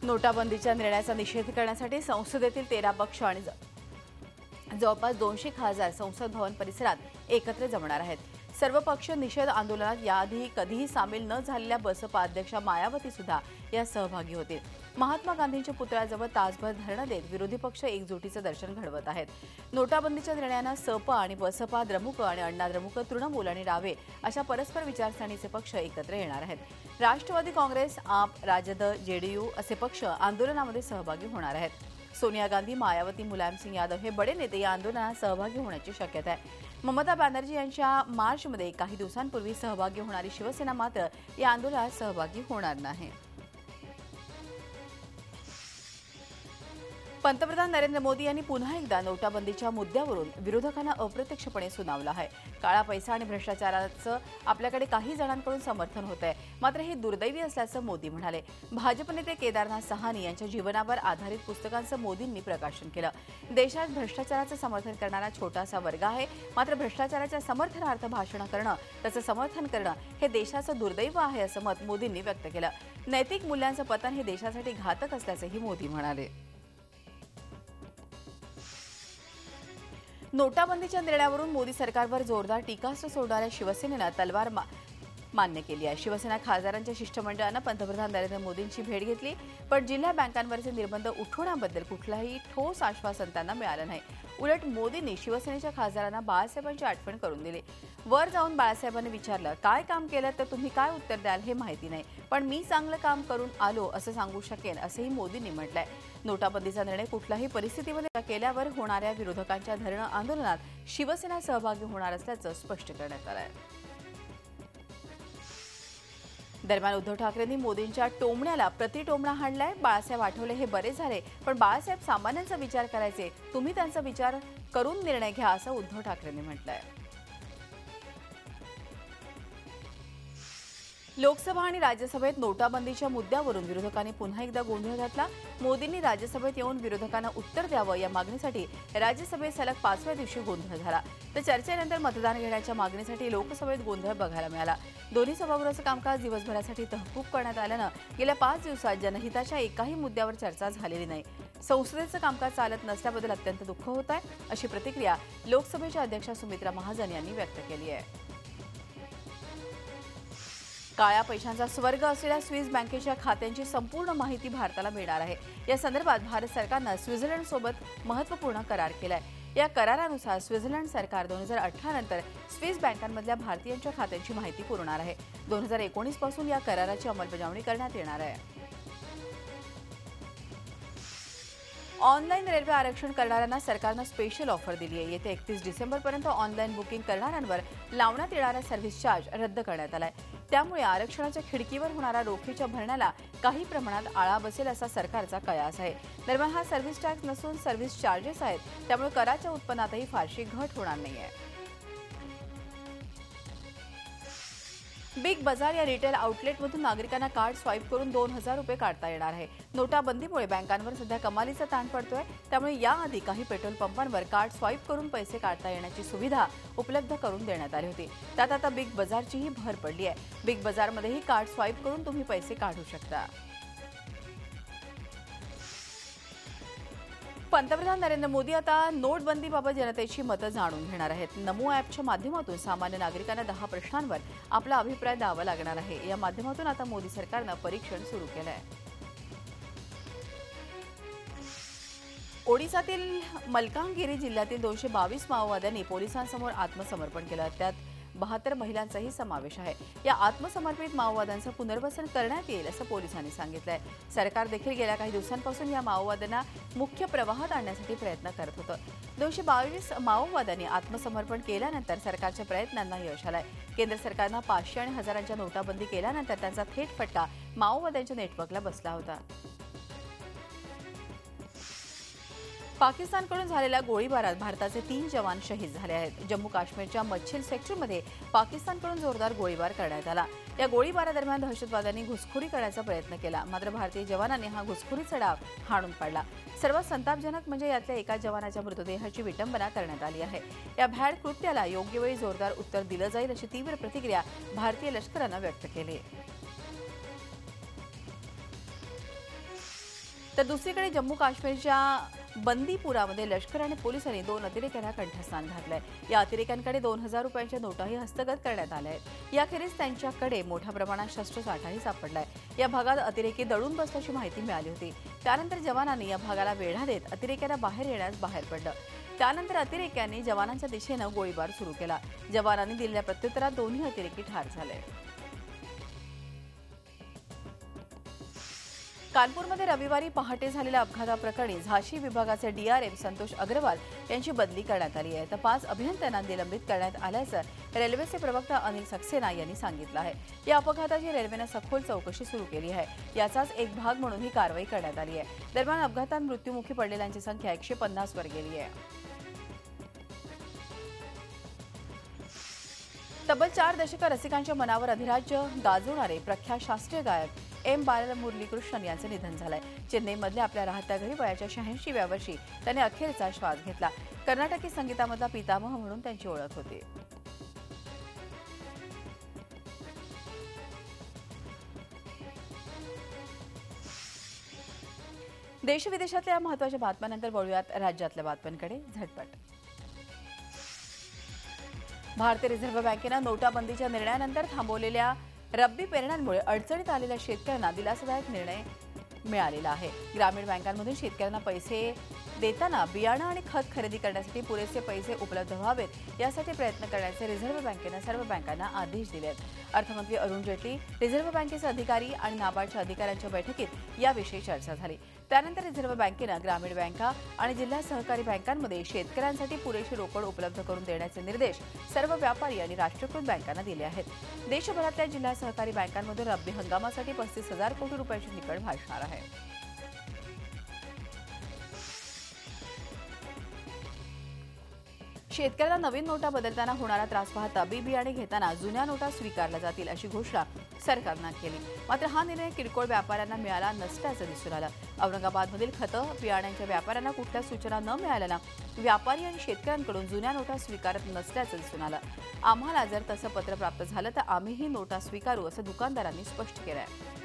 नोटाबंदीच्या निर्णयाचा निषेध करण्यासाठी संसदेतील 13 पक्ष आणि जवळपास 200 खासदार संसद भवन परिसरात एकत्र जमणार आहेत। सर्व पक्ष निषेध आंदोलनात याआधी कधीही सामील न झालेल्या बसपा अध्यक्षा मायावती सुद्धा या सहभागी होतील। महात्मा गांधींच्या पुतळ्याजवळ तासभर धरणं देत विरोधी पक्ष एकजुटीचं दर्शन घडवत आहेत। नोटाबंदीच्या निर्णयानं सपा आणि बसपा द्रमुक आणि अण्णा द्रमुक, तृणमूल आणि डावे अशा परस्पर विचारसरणीचे पक्ष एकत्र येणार आहेत। राष्ट्रवादी काँग्रेस, आप, राजद, जेडीयू असे पक्ष आंदोलनामध्ये सहभागी होणार आहेत। सोनिया गांधी, मायावती, मुलायमसिंग यादव हे बडे नेते या आंदोलनात सहभागी होण्याची शक्यता आहे। ममता बॅनर्जी यांच्या मार्चमध्ये काही दिवसांपूर्वी सहभागी होणारी शिवसेना मात्र या आंदोलनात सहभागी होणार नाही। पंतप्रधान नरेंद्र मोदी यांनी पुन्हा एकदा नोटाबंदीच्या मुद्द्यावरून विरोधकांना अप्रत्यक्षपणे सुनावलं आहे। काळा पैसा आणि भ्रष्टाचाराचं आपल्याकडे काही जणांकडून समर्थन होत आहे, मात्र हे दुर्दैवी असल्याचं मोदी म्हणाले। भाजप नेते केदारनाथ सहानी यांच्या जीवनावर आधारित पुस्तकांचं मोदींनी प्रकाशन केलं। देशात भ्रष्टाचाराचं समर्थन करणारा छोटासा वर्ग आहे, मात्र भ्रष्टाचाराच्या समर्थनार्थ भाषण करणं, त्याचं समर्थन करणं हे देशाचं दुर्दैव आहे असं मत मोदींनी व्यक्त केलं। नैतिक मूल्यांचं पतन हे देशासाठी घातक असल्याचंही मोदी म्हणाले। नोटाबंदीच्या निर्णयावरून मोदी सरकारवर जोरदार टीकास्त्र सोडणाऱ्या शिवसेनेनं तलवार मान्य केली आहे। शिवसेना खासदारांच्या शिष्टमंडळानं पंतप्रधान नरेंद्र मोदींची भेट घेतली, पण जिल्हा बँकांवरचे निर्बंध उठवण्याबद्दल कुठलाही ठोस आश्वासन त्यांना मिळालं नाही। उलट मोदींनी शिवसेनेच्या खासदारांना बाळासाहेबांची आठवण करून दिली। वर जाऊन बाळासाहेबांनी विचारलं, काय काम केलं तर तुम्ही काय उत्तर द्याल हे माहिती नाही, पण मी चांगलं काम करून आलो असं सांगू शकेन असंही मोदींनी म्हटलंय। नोटाबंदीचा निर्णय कुठल्याही परिस्थितीमध्ये केल्यावर होणाऱ्या विरोधकांच्या धरणं आंदोलनात शिवसेना सहभागी होणार असल्याचं स्पष्ट करण्यात आलं आहे। दरम्यान उद्धव ठाकरेंनी मोदींच्या टोमण्याला प्रतिटोमणा हाणलाय। बाळासाहेब आठवले हे बरे झाले, पण बाळासाहेब सामान्यांचा विचार करायचे, तुम्ही त्यांचा विचार करून निर्णय घ्या असं उद्धव ठाकरेंनी म्हटलंय। लोकसभा आणि राज्यसभेत नोटाबंदीच्या मुद्द्यावरून विरोधकांनी पुन्हा एकदा गोंधळ घातला। मोदींनी राज्यसभेत येऊन विरोधकांना उत्तर द्यावं या मागणीसाठी राज्यसभेत सलग 5व्या दिवशी गोंधळ झाला। तर चर्चेनंतर मतदान घेण्याच्या मागणीसाठी लोकसभेत गोंधळ बघायला मिळाला। दोन्ही सभागृहाचं कामकाज दिवसभरासाठी तहकूब करण्यात आल्यानं गेल्या 5 दिवसात जनहिताच्या एकाही मुद्द्यावर चर्चा झालेली नाही। संसदेचं कामकाज चालत नसल्याबद्दल अत्यंत दुःख होत आहे, अशी प्रतिक्रिया लोकसभेच्या अध्यक्षा सुमित्रा महाजन यांनी व्यक्त केली आहे। काळ्या पैशांचा स्वर्ग असलेल्या स्विस बँकेच्या खात्यांची संपूर्ण माहिती भारताला मिळणार आहे। या संदर्भात भारत सरकारनं स्वित्झर्लंडसोबत महत्त्वपूर्ण करार केलाय। या करारानुसार स्वित्झर्लंड सरकार 2018 नंतर स्विस बँकांमधल्या भारतीयांच्या खात्यांची माहिती पुरवणार आहे। 2019 पासून या कराराची अंमलबजावणी करण्यात येणार आहे। ऑनलाईन रेल्वे आरक्षण करणाऱ्यांना सरकारनं स्पेशल ऑफर दिली आहे। येत्या 31 डिसेंबरपर्यंत ऑनलाईन बुकिंग करणाऱ्यांवर लावण्यात येणारा सर्व्हिस चार्ज रद्द करण्यात आलाय। त्यामुळे आरक्षणाच्या खिडकीवर होणारा रोखीच्या भरण्याला काही प्रमाणात आळा बसेल असा सरकारचा कयास आहे। दरम्यान हा सर्व्हिस टॅक्स नसून सर्व्हिस चार्जेस आहेत, त्यामुळे कराच्या उत्पन्नातही फारशी घट होणार नाहीये। बिग बाजार या रिटेल आउटलेटमधून नागरिकांना कार्ड स्वाईप करून 2000 रुपये काढता येणार आहे। नोटाबंदीमुळे बँकांवर सध्या कमालीचा ताण पडतोय, त्यामुळे याआधी काही पेट्रोल पंपांवर कार्ड स्वाईप करून पैसे काढता येण्याची सुविधा उपलब्ध करून देण्यात आली होती। त्यात आता बिग बाजारचीही भर पडली आहे। बिग बाजारमध्येही कार्ड स्वाईप करून तुम्ही पैसे काढू शकता। पंतप्रधान नरेंद्र मोदी आता नोटबंदीबाबत जनतेची मतं जाणून घेणार आहेत। नमो ॲपच्या माध्यमातून सामान्य नागरिकांना 10 प्रश्नांवर आपला अभिप्राय द्यावा लागणार आहे। या माध्यमातून आता मोदी सरकारनं परीक्षण सुरू केलं आहे। ओडिशातील मलकानगिरी जिल्ह्यातील 222 माओवाद्यांनी पोलिसांसमोर आत्मसमर्पण केलं। त्यात 72 महिलांचाही समावेश आहे। या आत्मसमर्पित माओवाद्यांचं पुनर्वसन करण्यात येईल असं पोलिसांनी सांगितलंय। सरकार देखील गेल्या काही दिवसांपासून या माओवाद्यांना मुख्य प्रवाहात आणण्यासाठी प्रयत्न करत होतं। 222 माओवाद्यांनी आत्मसमर्पण केल्यानंतर सरकारच्या प्रयत्नांना यश आलंय। केंद्र सरकारनं 500 आणि हजारांच्या नोटाबंदी केल्यानंतर त्यांचा थेट फटका माओवाद्यांच्या नेटवर्कला बसला होता। पाकिस्तानकडून झालेल्या गोळीबारात भारताचे 3 जवान शहीद झाले आहेत। जम्मू काश्मीरच्या मच्छिल सेक्टरमध्ये पाकिस्तानकडून जोरदार गोळीबार करण्यात आला। या गोळीबारादरम्यान दहशतवाद्यांनी घुसखोरी करण्याचा प्रयत्न केला, मात्र भारतीय जवानांनी हा घुसखोरीचा डाव हाणून पाडला। सर्वात संतापजनक म्हणजे यातल्या एका जवानाच्या मृतदेहाची विटंबना करण्यात आली आहे। या भ्याड कृत्याला योग्य वेळी जोरदार उत्तर दिलं जाईल अशी तीव्र प्रतिक्रिया भारतीय लष्करानं व्यक्त केली आहे। तर दुसरीकडे जम्मू काश्मीरच्या बंदीपुरामध्ये लष्कर आणि पोलिसांनी 2 अतिरेक्यांना कंठस्नान घातलंय. या अतिरेक्यांकडे 2000 रुपयांच्या नोटाही हस्तगत करण्यात आल्या आहेत. याखेरीज त्यांच्याकडे मोठ्या प्रमाणात शस्त्रसाठाही सापडलाय. या भागात अतिरेकी दडून बसल्याची माहिती मिळाली होती. त्यानंतर जवानांनी या भागाला वेढा देत अतिरेक्यांना बाहेर येण्यास बाहेर पडलं. त्यानंतर अतिरेक्यांनी जवानांच्या दिशेनं गोळीबार सुरू केला. जवानांनी दिलेल्या प्रत्युत्तरात दोन्ही अतिरेकी ठार झाले. कानपूरमध्ये रविवारी पहाटे झालेल्या अपघाताप्रकरणी झाशी विभागाचे डीआरएम संतोष अग्रवाल यांची बदली करण्यात आली आहे. तर 5 अभियंत्यांना निलंबित करण्यात आल्याचं रेल्वेचे प्रवक्ता अनिल सक्सेना यांनी सांगितलं आहे. या अपघाताची रेल्वेनं सखोल चौकशी सुरू केली आहे. याचाच एक भाग म्हणून ही कारवाई करण्यात आली आहे. दरम्यान अपघातात मृत्युमुखी पडलेल्यांची संख्या 150 वर गेली आहे. तब्बल 4 दशकं रसिकांच्या मनावर अधिराज्य गाजवणारे प्रख्यात शास्त्रीय गायक एम बालमुरलीकृष्णन यांचं निधन झालंय. चेन्नईमधल्या आपल्या राहत्या घरी वयाच्या 86व्या वर्षी त्यांनी अखेरचा श्वास घेतला. कर्नाटकी संगीतामधला पितामह म्हणून त्यांची ओळख होती. देशविदेशातल्या महत्त्वाच्या बातम्यांनंतर वळूयात राज्यातल्या बातम्यांकडे. झटपट. भारतीय रिझर्व्ह बँकेनं नोटाबंदीच्या निर्णयानंतर थांबवलेल्या रब्बी पेरण्यांमुळे अडचणीत आलेल्या शेतकऱ्यांना दिलासादायक निर्णय मिळालेला आहे. ग्रामीण बँकांमधून शेतकऱ्यांना पैसे देताना बियाणं आणि खत खरेदी करण्यासाठी पुरेसे पैसे उपलब्ध व्हावेत यासाठी प्रयत्न करण्याचे रिझर्व्ह बँकेनं सर्व बँकांना आदेश दिले आहेत. अर्थमंत्री अरुण जेटली, रिझर्व्ह बँकेचे अधिकारी आणि नाबार्डच्या अधिकाऱ्यांच्या बैठकीत याविषयी चर्चा झाली. त्यानंतर रिझर्व्ह बँकेनं ग्रामीण बँका आणि जिल्हा सहकारी बँकांमध्ये शेतकऱ्यांसाठी पुरेशी रोकड उपलब्ध करून देण्याचे निर्देश सर्व व्यापारी आणि राष्ट्रीयकृत बँकांना दिले आहेत. देशभरातल्या जिल्हा सहकारी बँकांमधून रब्बी हंगामासाठी 35,000 कोटी रुपयांची निकड भासणार आहे. शेतकऱ्यांना नवीन नोटा बदलताना होणारा त्रास पाहता बी बियाणे घेताना जुन्या नोटा स्वीकारल्या जातील अशी घोषणा सरकारनं केली. मात्र हा निर्णय किरकोळ व्यापाऱ्यांना मिळाला नसल्याचं दिसून आलं. औरंगाबादमधील खतं बियाण्यांच्या व्यापाऱ्यांना कुठल्या सूचना न मिळाल्यानं व्यापारी आणि शेतकऱ्यांकडून जुन्या नोटा स्वीकारत नसल्याचं दिसून आलं. आम्हाला जर तसं पत्र प्राप्त झालं तर आम्हीही नोटा स्वीकारू असं दुकानदारांनी स्पष्ट केलं आहे.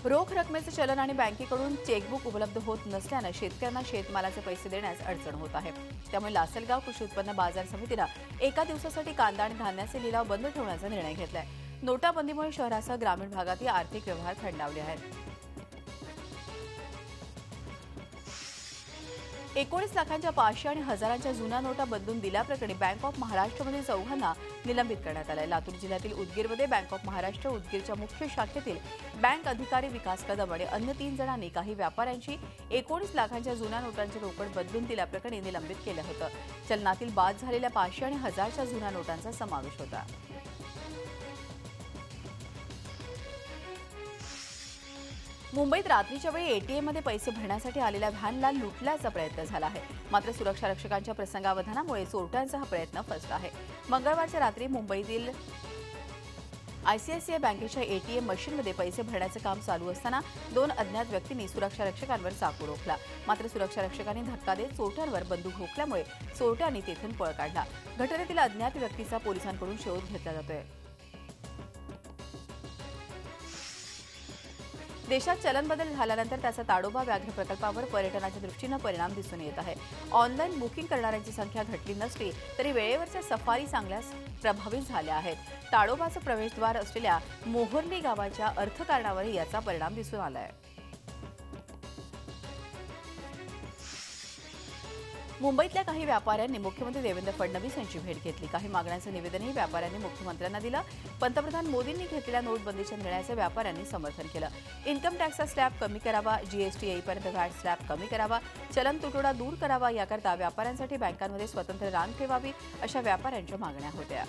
रोख रकमेचं चलन आणि बँकेकडून चेकबुक उपलब्ध होत नसल्यानं शेतकऱ्यांना शेतमालाचे पैसे देण्यास अडचण होत आहे. त्यामुळे लासलगाव कृषी उत्पन्न बाजार समितीनं एका दिवसासाठी कांदा आणि धान्याचे लिलाव बंद ठेवण्याचा निर्णय घेतलाय. नोटाबंदीमुळे शहरासह ग्रामीण भागातही आर्थिक व्यवहार थंडावले आहेत. 19 लाखांच्या 500 आणि हजारांच्या जुन्या नोटा बदलून दिल्याप्रकरणी बँक ऑफ महाराष्ट्रमधील चौघांना निलंबित करण्यात आलं आहे. लातूर जिल्ह्यातील उदगीरमध्ये बँक ऑफ महाराष्ट्र उदगीरच्या मुख्य शाखेतील बँक अधिकारी विकास कदम आणि अन्य 3 जणांनी काही व्यापाऱ्यांची 19 लाखांच्या जुन्या नोटांची रोकड बदलून दिल्याप्रकरणी निलंबित केलं होतं. चलनातील बाद झालेल्या 500 आणि हजारच्या जुन्या नोटांचा समावेश होता. मुंबईत रात्रीच्या वेळी एटीएममध्ये पैसे भरण्यासाठी आलेल्या व्हॅनला लुटल्याचा प्रयत्न झाला आहे. मात्र सुरक्षा रक्षकांच्या प्रसंगावधानामुळे चोरट्यांचा हा प्रयत्न फसला आहे. मंगळवारच्या रात्री मुंबईतील आयसीआयसीआय बँकेच्या एटीएम मशीनमध्ये पैसे भरण्याचं काम चालू असताना 2 अज्ञात व्यक्तींनी सुरक्षा रक्षकांवर चाकू रोखला. मात्र सुरक्षा रक्षकांनी धक्का देत चोरट्यांवर बंदूक रोखल्यामुळे चोरट्यांनी तेथून पळ काढला. घटनेतील अज्ञात व्यक्तीचा पोलिसांकडून शोध घेतला जातोय. देशात चलन बदल झाल्यानंतर त्याचा ताडोबा व्याघ्र प्रकल्पावर पर्यटनाच्या दृष्टीनं परिणाम दिसून येत आहे. ऑनलाईन बुकिंग करणाऱ्यांची संख्या घटली नसली तरी वेळेवरच्या सफारी चांगल्याच प्रभावित झाल्या आहेत. ताडोबाचं प्रवेशद्वार असलेल्या मोहर्ली गावाच्या अर्थकारणावरही याचा परिणाम दिसून आला आहे. मुंबईतल्या काही व्यापाऱ्यांनी मुख्यमंत्री देवेंद्र फडणवीस यांची भेट घेतली. काही मागण्यांचं निवेदनही व्यापाऱ्यांनी मुख्यमंत्र्यांना दिलं. पंतप्रधान मोदींनी घेतलेल्या नोटबंदीच्या निर्णयाचं व्यापाऱ्यांनी समर्थन केलं. इन्कम टॅक्सचा स्लॅब कमी करावा, जीएसटी येईपर्यंत व्हॅट स्लॅब कमी करावा, चलन तुटवडा दूर करावा याकरता व्यापाऱ्यांसाठी बँकांमध्ये स्वतंत्र रांग ठेवावी अशा व्यापाऱ्यांच्या मागण्या होत्या.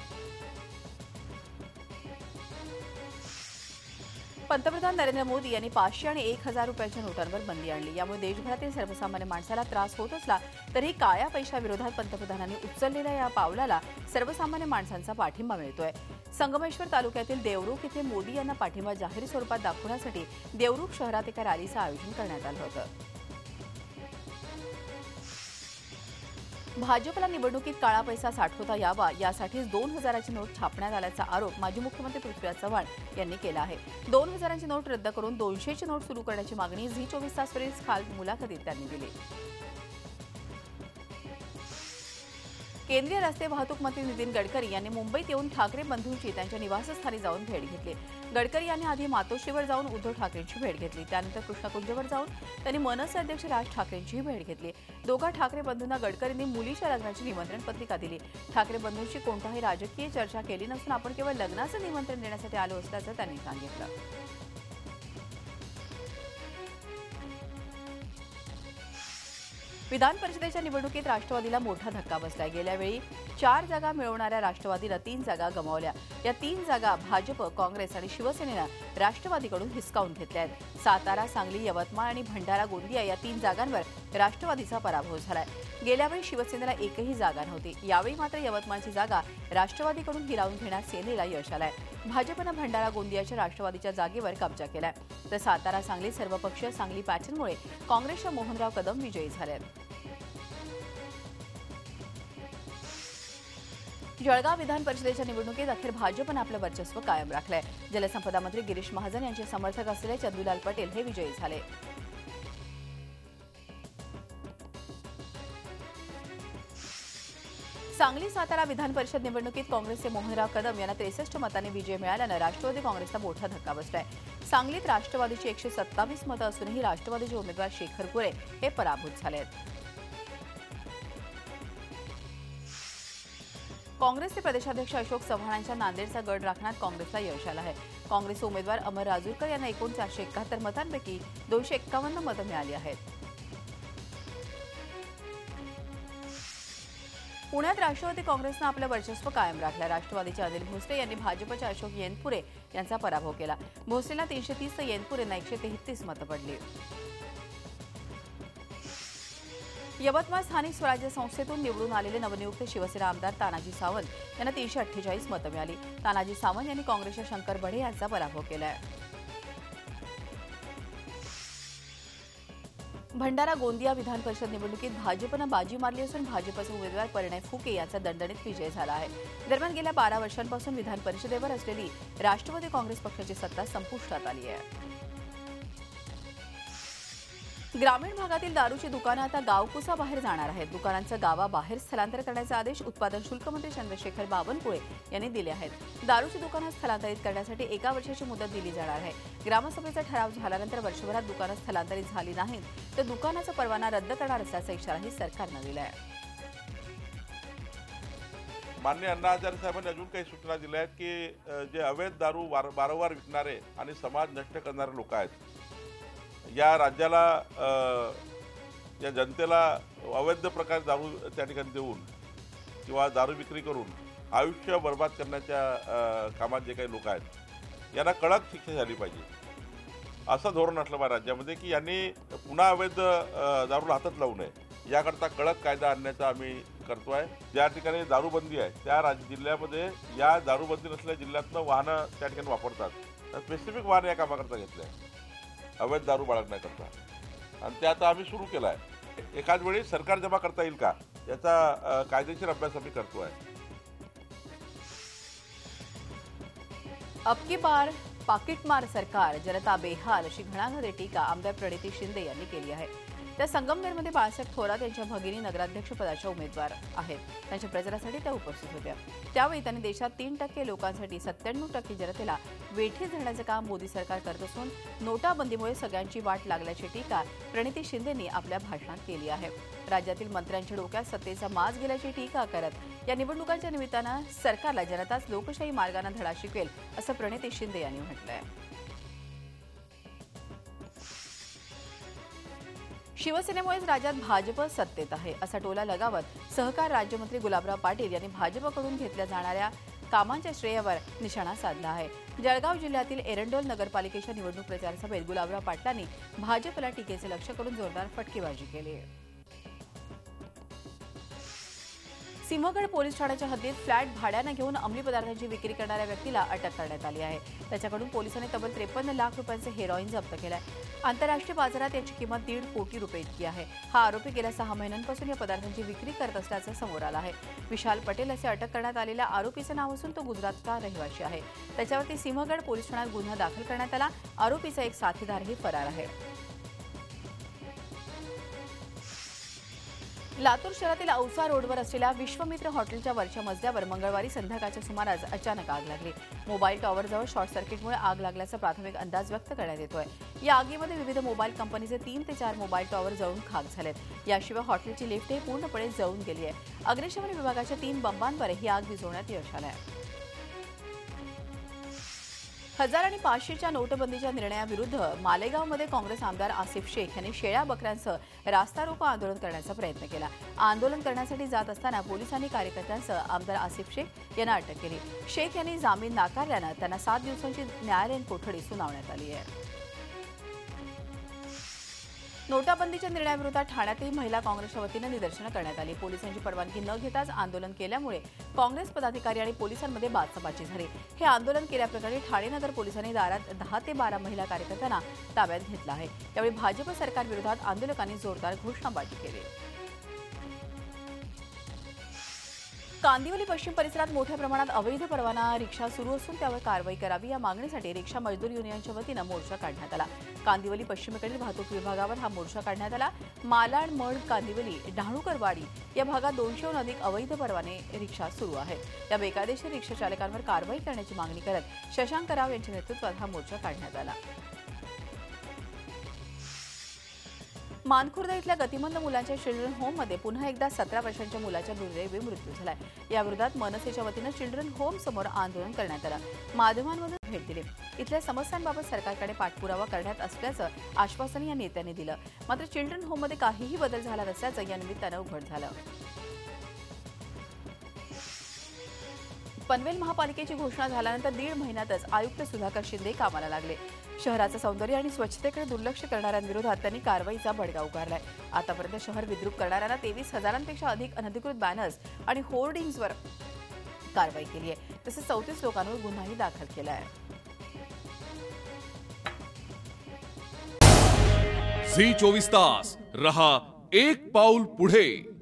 पंतप्रधान नरेंद्र मोदी यांनी 500 आणि 1000 रुपयांच्या नोटांवर बंदी आणली. यामुळे देशभरातील सर्वसामान्य माणसाला त्रास होत असला तरी काळ्या पैशाविरोधात पंतप्रधानांनी उचललेल्या या पावलाला सर्वसामान्य माणसांचा पाठिंबा मिळतोय. संगमेश्वर तालुक्यातील देवरुख इथे मोदी यांना पाठिंबा जाहीर स्वरूपात दाखवण्यासाठी देवरुख शहरात एका रॅलीचं आयोजन करण्यात आलं होतं. भाजपला निवडणुकीत काळा पैसा साठवता यावा यासाठीच 2000ची नोट छापण्यात आल्याचा आरोप माजी मुख्यमंत्री पृथ्वीराज चव्हाण यांनी केला आहे. 2000ची नोट रद्द करून 200ची नोट सुरू करण्याची मागणी झी 24 तासवरील खाल मुलाखतीत त्यांनी दिली. केंद्रीय रस्ते वाहतूक मंत्री नितीन गडकरी यांनी मुंबईत येऊन ठाकरे बंधूंची त्यांच्या निवासस्थानी जाऊन भेट घेतली. गडकरी यांनी आधी मातोश्रीवर जाऊन उद्धव ठाकरेंची भेट घेतली. त्यानंतर कृष्णाकुंजवर जाऊन त्यांनी मनसे अध्यक्ष राज ठाकरेंची भेट घेतली. दोघा ठाकरे बंधूंना गडकरींनी मुलीच्या लग्नाची निमंत्रण पत्रिका दिली. ठाकरे बंधूंशी कोणताही राजकीय चर्चा केली नसून आपण केवळ लग्नाचं निमंत्रण देण्यासाठी आलो असल्याचं त्यांनी सांगितलं. विधान परिषदेच्या निवडणुकीत राष्ट्रवादीला मोठा धक्का बसलाय. गेल्या वेळी 4 जागा मिळवणाऱ्या राष्ट्रवादीला 3 जागा गमावल्या. या 3 जागा भाजप, काँग्रेस आणि शिवसेनेनं राष्ट्रवादीकडून हिसकावून घेतल्या आहेत. सातारा, सांगली, यवतमाळ आणि भंडारा गोंदिया या 3 जागांवर राष्ट्रवादीचा पराभव झालाय. गेल्या वेळी शिवसेनेला एकही जागा नव्हती. यावेळी मात्र यवतमाळची जागा राष्ट्रवादीकडून हिरावून घेण्यात सेनेला यश आलंय. भाजपनं भंडारा गोंदियाच्या राष्ट्रवादीच्या जागेवर कब्जा केलाय. तर सातारा, सांगली सर्वपक्षीय सांगली पॅटर्नमुळे काँग्रेसच्या मोहनराव कदम विजयी झालेत. जळगाव विधान परिषदेच्या निवडणुकीत अखेर भाजपनं आपलं वर्चस्व कायम राखलंय. जलसंपदा मंत्री गिरीश महाजन यांचे समर्थक असलेले चंदूलाल पटेल हे विजयी झाले. सांगली सातारा विधान परिषद निवडणुकीत काँग्रेसचे मोहनराव कदम यांना 63 मतांनी विजय मिळाल्यानं राष्ट्रवादी काँग्रेसला मोठा धक्का बसलाय. सांगलीत राष्ट्रवादीची 127 मतं असूनही राष्ट्रवादीचे उमेदवार शेखर कुळे हे पराभूत झाले आहेत. काँग्रेसचे प्रदेशाध्यक्ष अशोक चव्हाणांच्या नांदेडचा गड राखण्यात काँग्रेसला यश आलं आहे. काँग्रेसचे उमेदवार अमर राजूरकर यांना एकूण 471 मतांपैकी 251 मतं मिळाली आहेत. पुण्यात राष्ट्रवादी काँग्रेसनं आपलं वर्चस्व कायम राखलं. राष्ट्रवादीचे अनिल भोसले यांनी भाजपच्या अशोक येनपुरे यांचा पराभव केला. भोसलेला 330 तर येनपुरेंना 133 मतं पडली. यवतमाळ स्थानिक स्वराज्य संस्थेतून निवडून आलेले नवनियुक्त शिवसेना आमदार तानाजी सावंत यांना 348 मतं मिळाली. तानाजी सावंत यांनी काँग्रेसच्या शंकर बढे यांचा पराभव केलाय. भंडारा गोंदिया विधान परिषद निवडणुकीत भाजपनं बाजी मारली असून भाजपचे उमेदवार परिणय फुके यांचा दणदणीत विजय झाला आहे. दरम्यान गेल्या 12 वर्षांपासून विधान परिषदेवर असलेली राष्ट्रवादी काँग्रेस पक्षाची सत्ता संपुष्टात आली आहे. ग्रामीण भागातील दारूची दुकानं आता गावकुसाबाहेर जाणार आहेत. दुकानांचं गावाबाहेर स्थलांतर करण्याचे आदेश उत्पादन शुल्क मंत्री चंद्रशेखर बावनकुळे यांनी दिले आहेत. दारूची दुकानं स्थलांतरित करण्यासाठी 1 वर्षाची मुदत दिली जाणार आहे. ग्रामसभेचा ठराव झाल्यानंतर वर्षभरात दुकानं स्थलांतरित झाली नाहीत तर दुकानाचा परवाना रद्द करणार असल्याचा इशाराही सरकारनं दिला आहे. माननीय अण्णा हजारे साहेबांनी अजून काही सूचना दिल्या आहेत की जे अवैध दारू वारंवार विकणारे आणि समाज नष्ट करणारे लोक आहेत, या राज्याला या जनतेला अवैध प्रकारे दारू त्या ठिकाणी देऊन किंवा दारू विक्री करून आयुष्य बर्बाद करण्याच्या कामात जे काही लोक आहेत यांना कडक शिक्षा झाली पाहिजे. असं धोरण असलं पाहिजे राज्यामध्ये की यांनी पुन्हा अवैध दारूला हातच लावू नये, याकरता कडक कायदा आणण्याचा आम्ही करतो आहे. ज्या ठिकाणी दारूबंदी आहे त्या जिल्ह्यामध्ये या दारूबंदी नसलेल्या जिल्ह्यातनं वाहनं त्या ठिकाणी वापरतात. तर स्पेसिफिक वाहन या कामाकरता घेतलं आहे अवैध दारू बाळगण्याकरता, आणि ते आता आम्ही सुरू केला आहे. एखाद वेळी सरकार जमा करता येईल का याचा कायदेशीर अभ्यास आम्ही करतो आहे. अब की बार पाकिटमार सरकार, जनता बेहाल अशी घणाघाती टीका आमदार प्रणिती शिंदे यांनी केली आहे. त्या संगमनेरमध्ये बाळासाहेब थोरात यांच्या भगिनी नगराध्यक्षपदाच्या उमेदवार आहेत. त्यांच्या प्रचारासाठी त्या उपस्थित होत्या. त्यावेळी त्यांनी देशात 3% लोकांसाठी 97% जनतेला वेठीस धरण्याचं काम मोदी सरकार करत असून नोटाबंदीमुळे सगळ्यांची वाट लागल्याची टीका प्रणिती शिंदेंनी आपल्या भाषणात केली आहे. राज्यातील मंत्र्यांच्या डोक्यात सत्तेचा माज गेल्याची टीका करत या निवडणुकांच्या निमित्तानं सरकारला जनताच लोकशाही मार्गाने धडा शिकवेल असं प्रणिती शिंदे यांनी म्हटलंय. शिवसेनेमुळेच राज्यात भाजप सत्तेत आहे असा टोला लगावत सहकार राज्यमंत्री गुलाबराव पाटील यांनी भाजपकडून घेतल्या जाणाऱ्या कामांच्या श्रेयावर निशाणा साधला आहे. जळगाव जिल्ह्यातील एरंडोल नगरपालिकेच्या निवडणूक प्रचार सभेत गुलाबराव पाटलांनी भाजपला टीकेचे लक्ष्य करून जोरदार फटकेबाजी केली. सिंहगड पोलीस ठाण्याच्या हद्दीत फ्लॅट भाड्यानं घेऊन अंमली पदार्थांची विक्री करणाऱ्या व्यक्तीला अटक करण्यात आली आहे. त्याच्याकडून पोलिसांनी तब्बल 53 लाख रुपयांचे हेरॉईन जप्त केलं आहे. आंतरराष्ट्रीय बाजारात याची किंमत 1.5 कोटी रुपये इतकी आहे. हा आरोपी गेल्या 6 महिन्यांपासून या पदार्थांची विक्री करत असल्याचं समोर आलं आहे. विशाल पटेल असे अटक करण्यात आलेल्या आरोपीचं नाव असून तो गुजरातचा रहिवासी आहे. त्याच्यावरती सिंहगड पोलीस ठाण्यात गुन्हा दाखल करण्यात आला. आरोपीचा एक साथीदारही फरार आहे. लातूर शहरातील औसा रोडवर असलेल्या विश्वमित्र हॉटेलच्या वरच्या मजल्यावर मंगळवारी संध्याकाळच्या सुमारास अचानक आग लागली. मोबाईल टॉवरजवळ शॉर्ट सर्किटमुळे आग लागल्याचा प्राथमिक अंदाज व्यक्त करण्यात येतोय. या आगीमध्ये विविध मोबाईल कंपनीचे 3 ते 4 मोबाईल टॉवर जळून खाक झालेत. याशिवाय हॉटेलची लिफ्टही पूर्णपणे जळून गेली आहे. अग्निशमन विभागाच्या 3 बंबांद्वारे ही आग विझवण्यात यश आलं आहे. 1000 आणि 500च्या नोटबंदीच्या निर्णयाविरुद्ध मालेगावमध्ये काँग्रेस आमदार आसिफ शेख यांनी शेळ्या बकऱ्यांसह रास्ता रोको आंदोलन करण्याचा प्रयत्न केला. आंदोलन करण्यासाठी जात असताना पोलिसांनी कार्यकर्त्यांसह आमदार आसिफ शेख यांना अटक केली. शेख यांनी जामीन नाकारल्यानं त्यांना 7 दिवसांची न्यायालयीन कोठडी सुनावण्यात आली आहे. नोटाबंदीच्या निर्णयाविरोधात ठाण्यातही महिला काँग्रेसच्या वतीनं निदर्शनं करण्यात आली. पोलिसांची परवानगी न घेताच आंदोलन केल्यामुळे काँग्रेस पदाधिकारी आणि पोलिसांमध्ये बाचाबाची झाली. हे आंदोलन केल्याप्रकरणी ठाणे नगर पोलिसांनी दारात 10 ते 12 महिला कार्यकर्त्यांना ताब्यात घेतलं आहे. त्यावेळी भाजप सरकारविरोधात आंदोलकांनी जोरदार घोषणाबाजी केली. कांदिवली पश्चिम परिसरात मोठ्या प्रमाणात अवैध परवाना रिक्षा सुरू असून त्यावर कारवाई करावी या मागणीसाठी रिक्षा मजदूर युनियनच्या वतीनं मोर्चा काढण्यात आला. कांदिवली पश्चिमेकडील वाहतूक विभागावर हा मोर्चा काढण्यात आला. मालाड, मड, कांदिवली, डहाणूकरवाडी या भागात 200हून अधिक अवैध परवाने रिक्षा सुरू आहेत. या बेकायदेशीर रिक्षा चालकांवर कारवाई करण्याची मागणी करत शशांक राव यांच्या नेतृत्वात हा मोर्चा काढण्यात आला. मानखुर्द इथल्या गतिमंद मुलांच्या चिल्ड्रन होममध्ये पुन्हा एकदा 17 वर्षांच्या मुलाचा दुर्दैवी मृत्यू झालाय. याविरोधात मनसेच्या वतीनं चिल्ड्रन होम समोर आंदोलन करण्यात आलं. माध्यमांमधून भेट दिली. इथल्या समस्यांबाबत सरकारकडे पाठपुरावा करण्यात असल्याचं आश्वासन या नेत्यांनी दिलं. मात्र चिल्ड्रन होममध्ये काहीही बदल झाला नसल्याचं या निमित्तानं उघड झालं. पनवेल महापालिकेची घोषणा झाल्यानंतर 1.5 महिन्यातच आयुक्त सुधाकर शिंदे कामाला लागले. शहराचं सौंदर्य आणि स्वच्छतेकडे दुर्लक्ष करणाऱ्यांविरोधात त्यांनी कारवाईचा बडगा उगारलाय. आतापर्यंत शहर विद्रूप करणाऱ्यांना 23,000पेक्षा अधिक अनधिकृत बॅनर्स आणि होर्डिंग्जवर कारवाई केली आहे. तसेच 34 लोकांवर गुन्हाही दाखल केला आहे. झी 24 तास रहा एक पाऊल पुढे.